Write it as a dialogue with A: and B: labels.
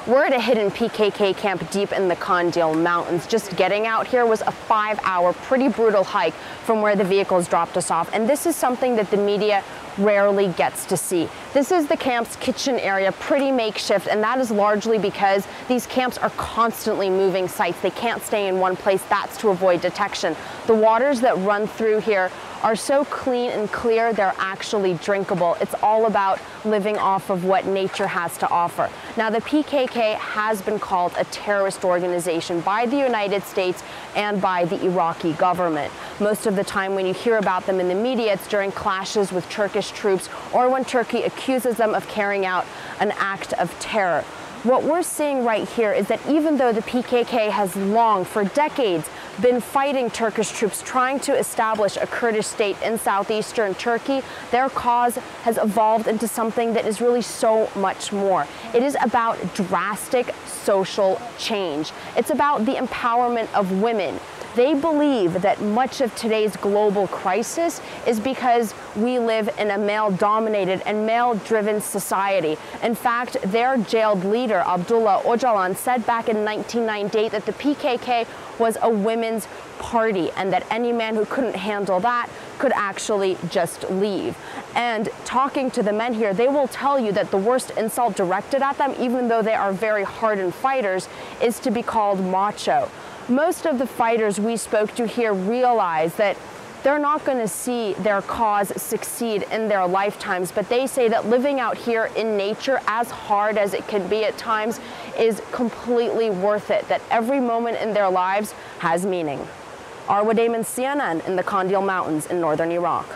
A: We're at a hidden PKK camp deep in the Kandil Mountains. Just getting out here was a 5-hour, pretty brutal hike from where the vehicles dropped us off. And this is something that the media rarely gets to see. This is the camp's kitchen area, pretty makeshift, and that is largely because these camps are constantly moving sites. They can't stay in one place. That's to avoid detection. The waters that run through here are so clean and clear, they're actually drinkable. It's all about living off of what nature has to offer. Now, the PKK has been called a terrorist organization by the United States and by the Iraqi government. Most of the time when you hear about them in the media, it's during clashes with Turkish troops or when Turkey accuses them of carrying out an act of terror. What we're seeing right here is that even though the PKK has long, for decades, been fighting Turkish troops trying to establish a Kurdish state in southeastern Turkey, their cause has evolved into something that is really so much more. It is about drastic social change. It's about the empowerment of women. They believe that much of today's global crisis is because we live in a male-dominated and male-driven society. In fact, their jailed leader, Abdullah Öcalan, said back in 1998 that the PKK was a women's party and that any man who couldn't handle that could actually just leave. And talking to the men here, they will tell you that the worst insult directed at them, even though they are very hardened fighters, is to be called macho. Most of the fighters we spoke to here realize that they're not going to see their cause succeed in their lifetimes, but they say that living out here in nature, as hard as it can be at times, is completely worth it, that every moment in their lives has meaning. Arwa Damon, CNN, in the Kandil Mountains in northern Iraq.